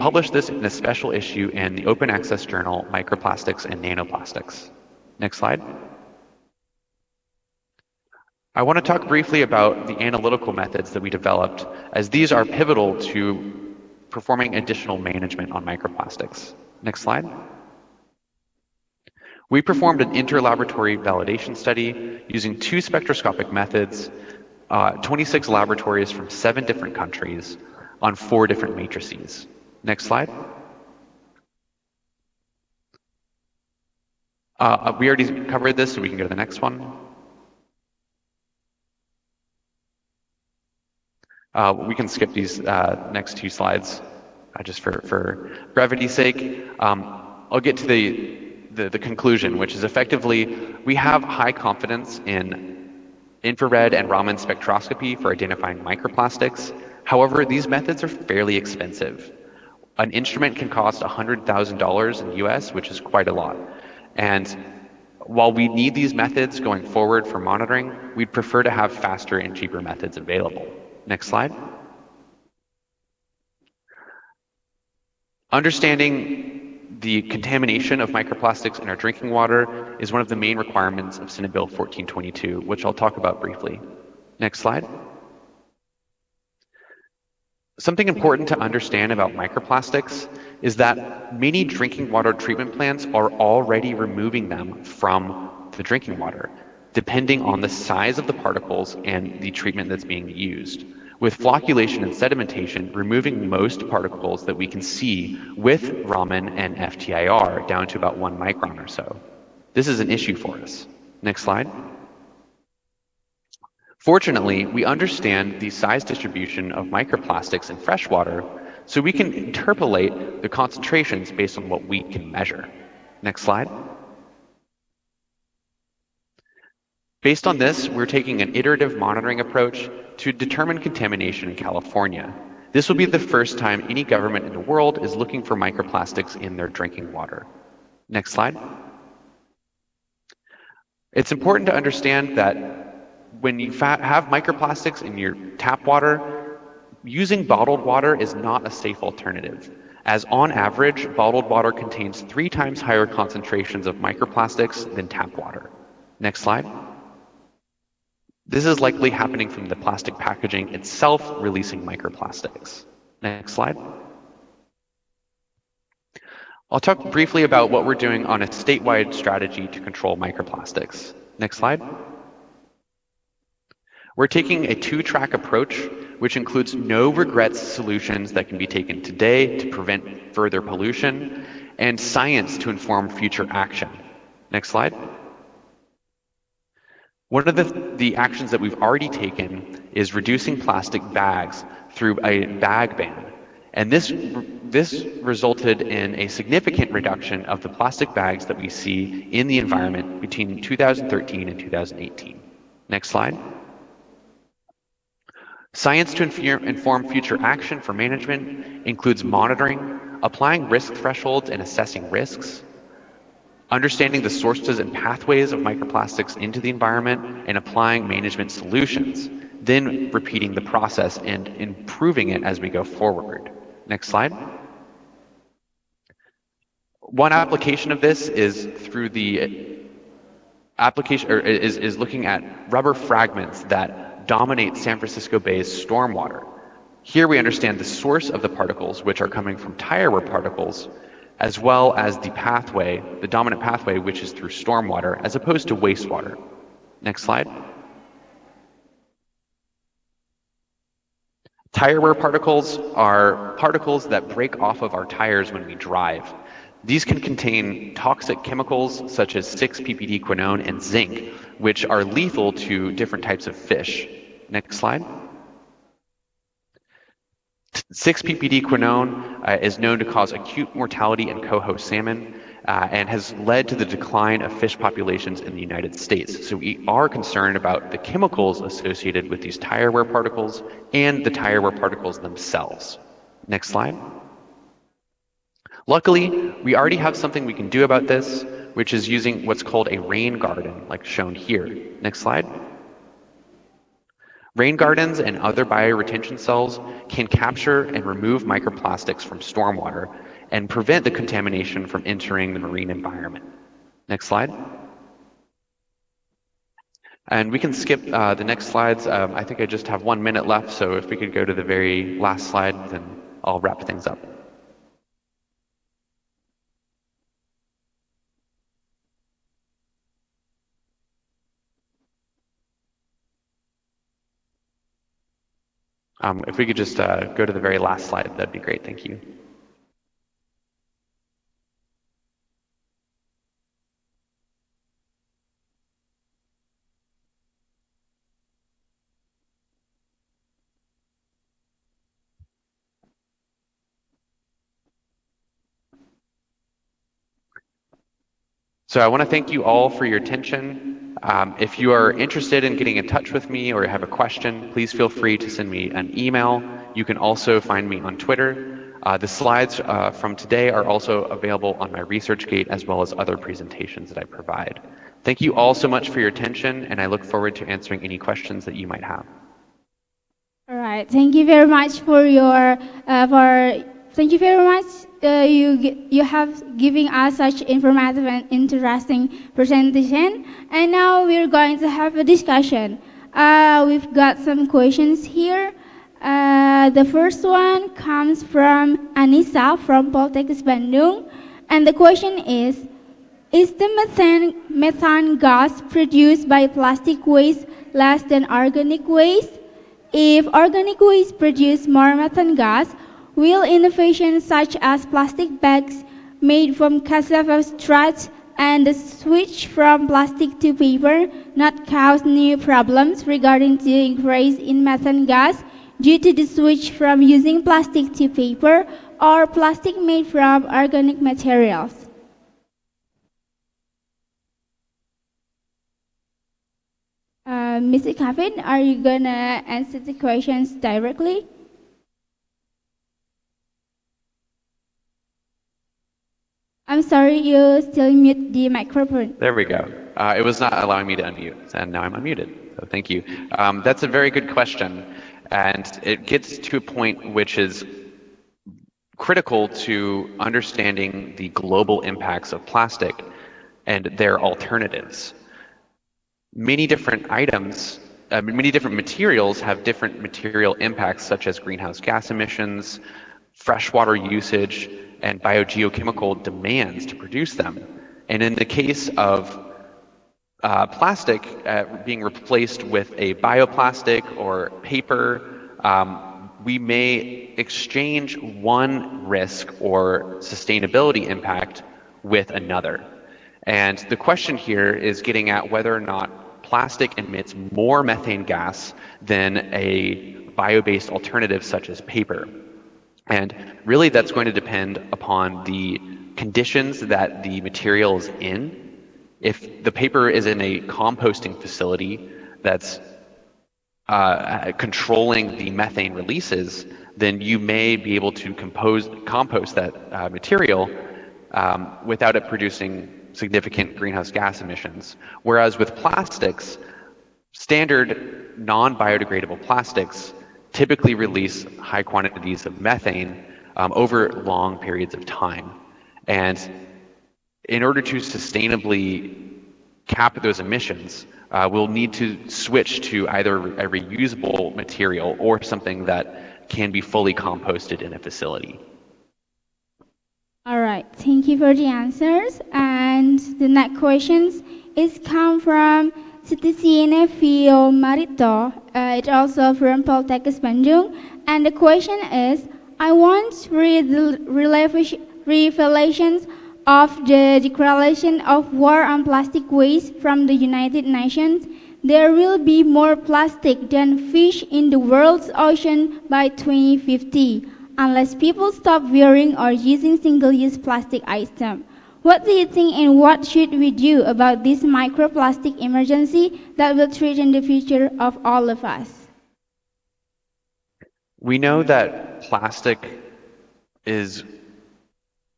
published this in a special issue in the open access journal, Microplastics and Nanoplastics. Next slide. I want to talk briefly about the analytical methods that we developed, as these are pivotal to performing additional management on microplastics. Next slide. We performed an interlaboratory validation study using 2 spectroscopic methods, 26 laboratories from 7 different countries on 4 different matrices. Next slide. We already covered this, so we can go to the next one. We can skip these next 2 slides just for brevity's sake. I'll get to the conclusion, which is effectively we have high confidence in infrared and Raman spectroscopy for identifying microplastics. However, these methods are fairly expensive. An instrument can cost $100,000 in the US, which is quite a lot. And while we need these methods going forward for monitoring, we'd prefer to have faster and cheaper methods available. Next slide. Understanding the contamination of microplastics in our drinking water is one of the main requirements of Senate Bill 1422, which I'll talk about briefly. Next slide. Something important to understand about microplastics is that many drinking water treatment plants are already removing them from the drinking water, depending on the size of the particles and the treatment that's being used. With flocculation and sedimentation, removing most particles that we can see with Raman and FTIR down to about 1 micron or so. This is an issue for us. Next slide. Fortunately, we understand the size distribution of microplastics in freshwater, so we can interpolate the concentrations based on what we can measure. Next slide. Based on this, we're taking an iterative monitoring approach to determine contamination in California. This will be the first time any government in the world is looking for microplastics in their drinking water. Next slide. It's important to understand that when you have microplastics in your tap water, using bottled water is not a safe alternative, as on average, bottled water contains 3 times higher concentrations of microplastics than tap water. Next slide. This is likely happening from the plastic packaging itself releasing microplastics. Next slide. I'll talk briefly about what we're doing on a statewide strategy to control microplastics. Next slide. We're taking a 2-track approach, which includes no regrets solutions that can be taken today to prevent further pollution, and science to inform future action. Next slide. One of the actions that we've already taken is reducing plastic bags through a bag ban. And this resulted in a significant reduction of the plastic bags that we see in the environment between 2013 and 2018. Next slide. Science to inform future action for management includes monitoring, applying risk thresholds and assessing risks, understanding the sources and pathways of microplastics into the environment, and applying management solutions, then repeating the process and improving it as we go forward. Next slide. One application of this is through the application, or is looking at rubber fragments that dominate San Francisco Bay's stormwater. Here we understand the source of the particles, which are coming from tire wear particles, as well as the pathway, the dominant pathway, which is through stormwater, as opposed to wastewater. Next slide. Tire wear particles are particles that break off of our tires when we drive. These can contain toxic chemicals such as 6-ppd-quinone and zinc, which are lethal to different types of fish. Next slide. 6-ppd-quinone is known to cause acute mortality in coho salmon and has led to the decline of fish populations in the United States. So we are concerned about the chemicals associated with these tire wear particles and the tire wear particles themselves. Next slide. Luckily, we already have something we can do about this, which is using what's called a rain garden, like shown here. Next slide. Rain gardens and other bioretention cells can capture and remove microplastics from stormwater and prevent the contamination from entering the marine environment. Next slide. And we can skip the next slides. I think I just have 1 minute left, so if we could go to the very last slide, then I'll wrap things up. If we could just go to the very last slide, that'd be great. Thank you. So I want to thank you all for your attention. If you are interested in getting in touch with me or have a question, please feel free to send me an email. You can also find me on Twitter. The slides from today are also available on my ResearchGate as well as other presentations that I provide. Thank you all so much for your attention, and I look forward to answering any questions that you might have. All right, thank you very much for your thank you very much. You have given us such informative and interesting presentation, and now we're going to have a discussion. We've got some questions here. The first one comes from Anissa from Polytechnic Bandung, and the question is the methane gas produced by plastic waste less than organic waste? If organic waste produce more methane gas, will innovations such as plastic bags made from cassava straws and the switch from plastic to paper not cause new problems regarding the increase in methane gas due to the switch from using plastic to paper or plastic made from organic materials? Mr. Kevin, are you gonna answer the questions directly? I'm sorry, you still mute the microphone. There we go. It was not allowing me to unmute, and now I'm unmuted, so thank you. That's a very good question, and it gets to a point which is critical to understanding the global impacts of plastic and their alternatives. Many different items, many different materials have different material impacts, such as greenhouse gas emissions, freshwater usage, and biogeochemical demands to produce them. And in the case of plastic being replaced with a bioplastic or paper, we may exchange one risk or sustainability impact with another. And the question here is getting at whether or not plastic emits more methane gas than a bio-based alternative such as paper. And really that's going to depend upon the conditions that the material is in. If the paper is in a composting facility that's controlling the methane releases, then you may be able to compost that material without it producing significant greenhouse gas emissions. Whereas with plastics, standard non-biodegradable plastics typically release high quantities of methane over long periods of time. And in order to sustainably cap those emissions, we'll need to switch to either a reusable material or something that can be fully composted in a facility. All right, thank you for the answers. And the next questions is come from Citizen Fio Marito. It's also from Polytechnic Bandung. And the question is, I want to read the revelations of the Declaration of War on Plastic Waste from the United Nations. There will be more plastic than fish in the world's ocean by 2050. Unless people stop wearing or using single-use plastic items. What do you think and what should we do about this microplastic emergency that will threaten the future of all of us? We know that plastic is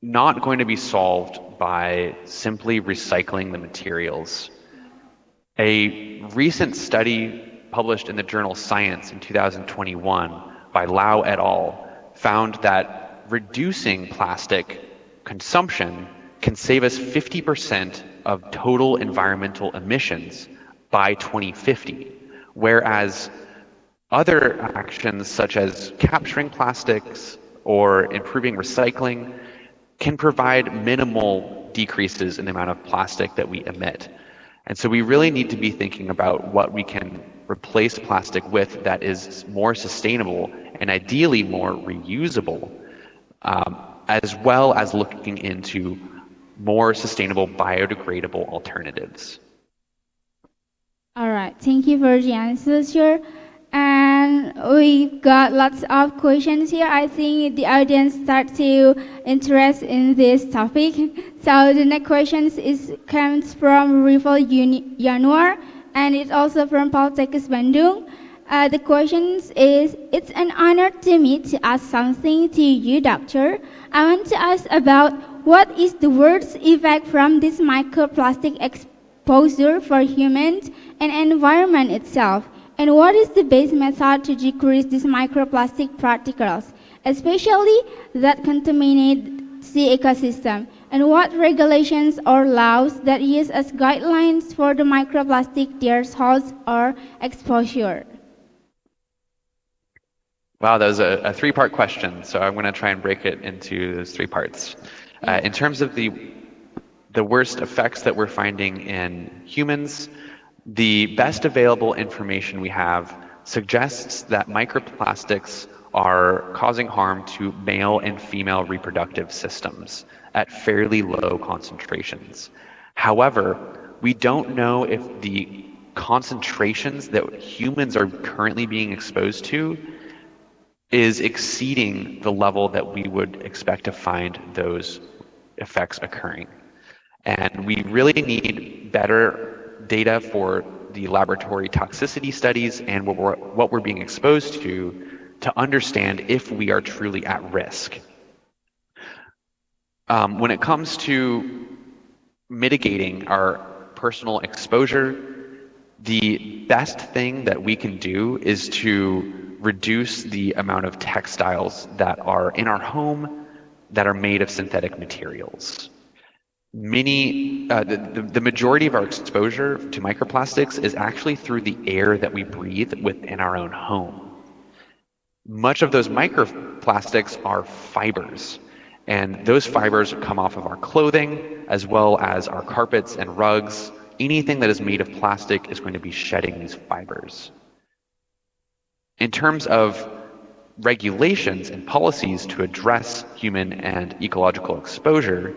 not going to be solved by simply recycling the materials. A recent study published in the journal Science in 2021 by Lau et al. Found that reducing plastic consumption can save us 50% of total environmental emissions by 2050, whereas other actions such as capturing plastics or improving recycling can provide minimal decreases in the amount of plastic that we emit. And so we really need to be thinking about what we can replace plastic with that is more sustainable and ideally more reusable, as well as looking into more sustainable biodegradable alternatives. All right, thank you for the answers here. And we got lots of questions here. I think the audience start to interest in this topic. So the next question comes from Rival Januar, and it's also from POLYTECHNIC Bandung. The question is, it's an honor to me to ask something to you, doctor. I want to ask about what is the worst effect from this microplastic exposure for humans and environment itself? And what is the best method to decrease these microplastic particles, especially that contaminate the ecosystem? And what regulations or laws that use as guidelines for the microplastic thresholds or exposure? Wow, that was a three-part question, so I'm going to try and break it into those three parts. In terms of the worst effects that we're finding in humans, the best available information we have suggests that microplastics are causing harm to male and female reproductive systems at fairly low concentrations. However, we don't know if the concentrations that humans are currently being exposed to is exceeding the level that we would expect to find those effects occurring. And we really need better data for the laboratory toxicity studies and what we're being exposed to understand if we are truly at risk. When it comes to mitigating our personal exposure, the best thing that we can do is to reduce the amount of textiles that are in our home that are made of synthetic materials. The majority of our exposure to microplastics is actually through the air that we breathe within our own home. Much of those microplastics are fibers, and those fibers come off of our clothing as well as our carpets and rugs. Anything that is made of plastic is going to be shedding these fibers. In terms of regulations and policies to address human and ecological exposure,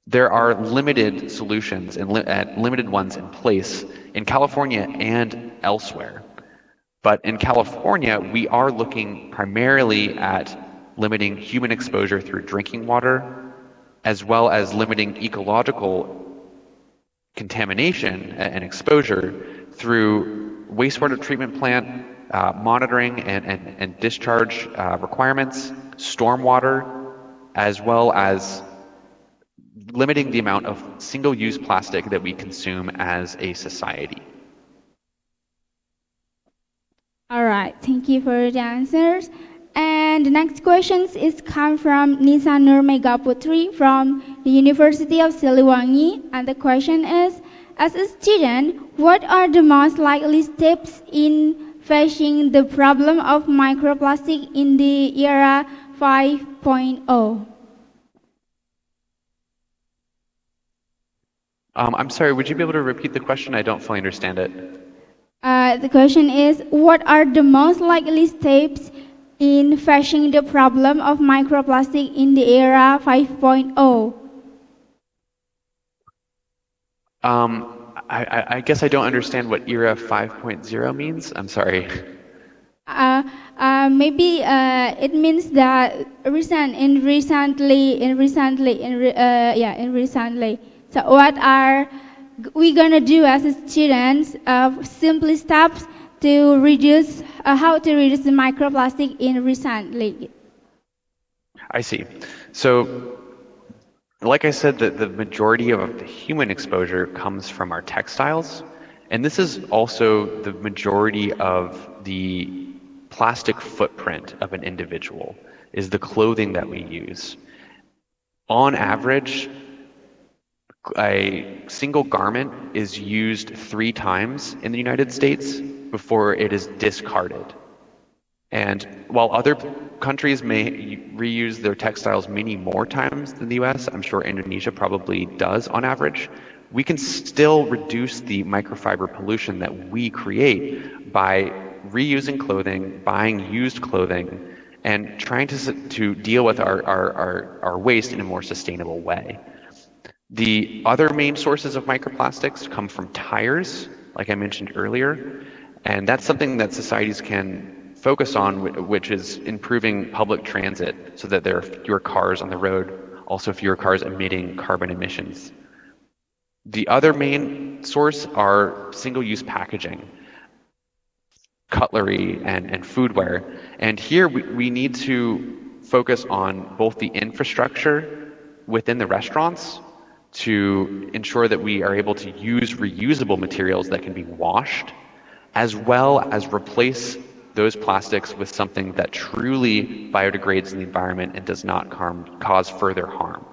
there are limited solutions and limited ones in place in California and elsewhere. But in California, we are looking primarily at limiting human exposure through drinking water, as well as limiting ecological contamination and exposure through wastewater treatment plant monitoring and discharge requirements, stormwater, as well as limiting the amount of single-use plastic that we consume as a society. All right, thank you for the answers. And the next question is come from Nisa Nur Megaputri from the University of Siliwangi. And the question is, as a student, what are the most likely steps in facing the problem of microplastic in the era 5.0? I'm sorry, would you be able to repeat the question? I don't fully understand it. The question is, what are the most likely steps in facing the problem of microplastic in the era 5.0? I guess I don't understand what era 5.0 means. I'm sorry. Maybe it means that recently. So what are we gonna do as students? Simply steps to reduce how to reduce the microplastic in recently. I see. So, like I said, the majority of the human exposure comes from our textiles, And this is also the majority of the plastic footprint of an individual, is the clothing that we use. On average, a single garment is used 3 times in the United States before it is discarded. And while other countries may reuse their textiles many more times than the US, I'm sure Indonesia probably does on average, we can still reduce the microfiber pollution that we create by reusing clothing, buying used clothing, and trying to deal with our waste in a more sustainable way. The other main sources of microplastics come from tires, like I mentioned earlier, and that's something that societies can focus on, which is improving public transit so that there are fewer cars on the road, also fewer cars emitting carbon emissions. The other main source are single-use packaging, cutlery, and foodware. And here we need to focus on both the infrastructure within the restaurants to ensure that we are able to use reusable materials that can be washed, as well as replace those plastics with something that truly biodegrades in the environment and does not cause further harm.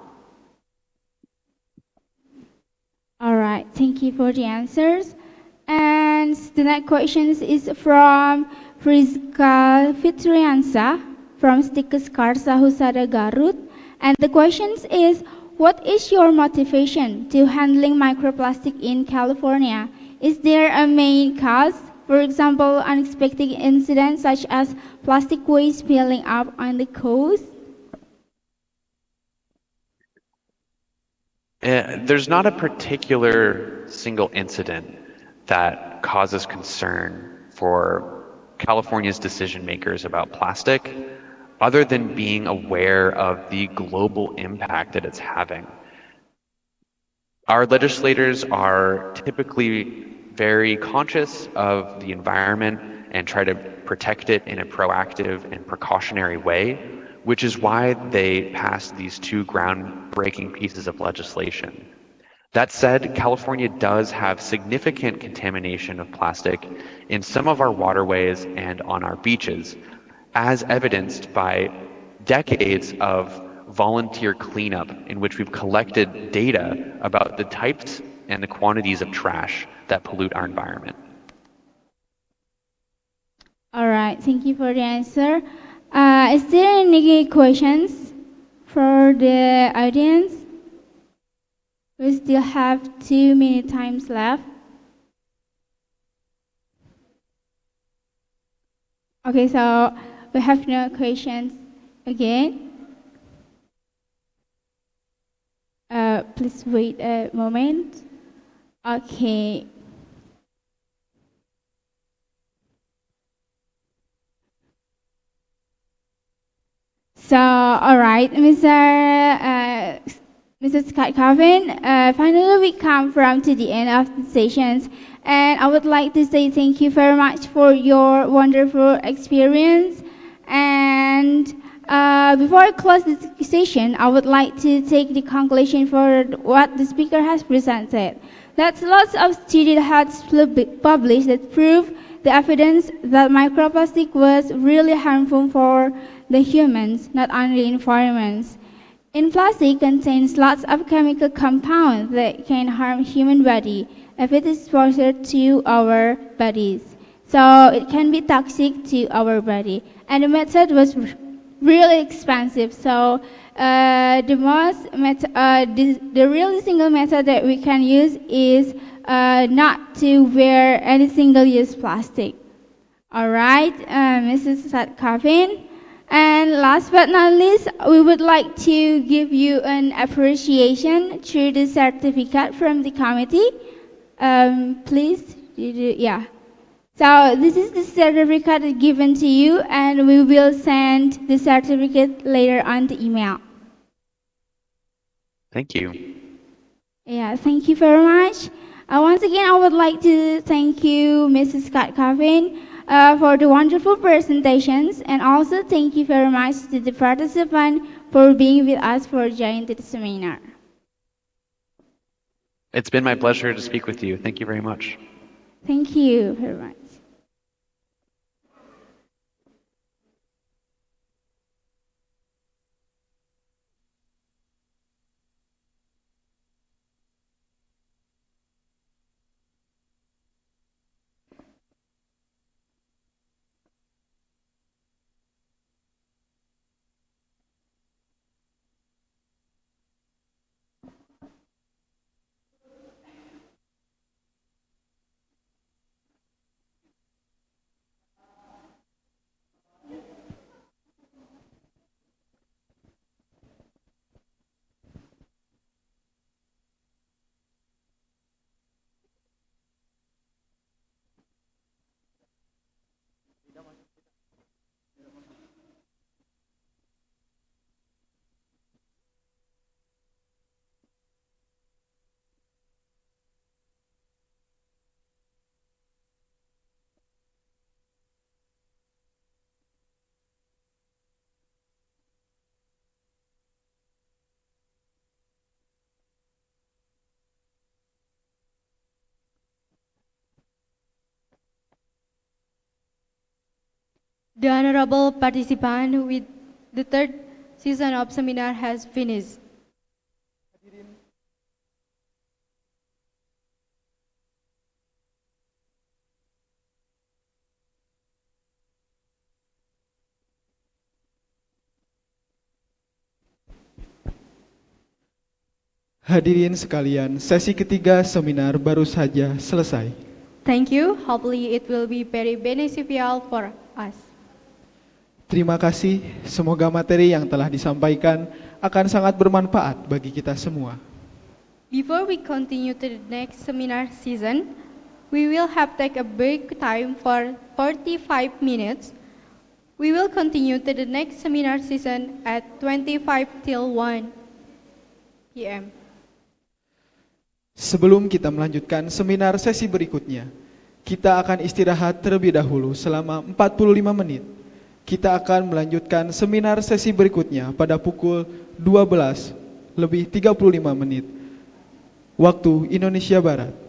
All right, thank you for the answers. And the next question is from Rizka Fitriansa from Stikus Karsa Husada Garut. And the question is, what is your motivation to handling microplastic in California? Is there a main cause? For example, unexpected incidents such as plastic waste piling up on the coast? There's not a particular single incident that causes concern for California's decision makers about plastic, other than being aware of the global impact that it's having. Our legislators are typically very conscious of the environment and try to protect it in a proactive and precautionary way, which is why they passed these 2 groundbreaking pieces of legislation. That said, California does have significant contamination of plastic in some of our waterways and on our beaches, as evidenced by decades of volunteer cleanup in which we've collected data about the types and the quantities of trash that pollute our environment. All right, thank you for the answer. Is there any questions for the audience? We still have 2 minute times left. Okay, so we have no questions again. Please wait a moment. Okay. So, all right, Mr. Scott Calvin, finally we come to the end of the sessions, and I would like to say thank you very much for your wonderful experience. And before I close this session, I would like to take the conclusion for what the speaker has presented. That's lots of studies has published that prove the evidence that microplastic was really harmful for the humans, not only environments. In plastic contains lots of chemical compounds that can harm human body if it is exposed to our bodies. So it can be toxic to our body. And the method was really expensive. So the really single method that we can use is not to wear any single-use plastic. All right, Mrs. Satkovin. And last but not least, we would like to give you an appreciation through the certificate from the committee. Please, yeah. So this is the certificate given to you, and we will send the certificate later on the email. Thank you. Yeah, thank you very much. Once again, I would like to thank you, Mrs. Scott Coffin, for the wonderful presentations, and also thank you very much to the participants for being with us for joining the seminar. It's been my pleasure to speak with you. Thank you very much. Thank you very much. The honorable participant with the third season of seminar has finished. Hadirin sekalian, sesi ketiga seminar baru saja selesai. Thank you. Hopefully it will be very beneficial for us. Terima kasih, semoga materi yang telah disampaikan akan sangat bermanfaat bagi kita semua. Before we continue to the next seminar season, we will have take a break time for 45 minutes. We will continue to the next seminar season at 25 till 1 p.m. Sebelum kita melanjutkan seminar sesi berikutnya, kita akan istirahat terlebih dahulu selama 45 menit. Kita akan melanjutkan seminar sesi berikutnya pada pukul 12:35 waktu Indonesia Barat.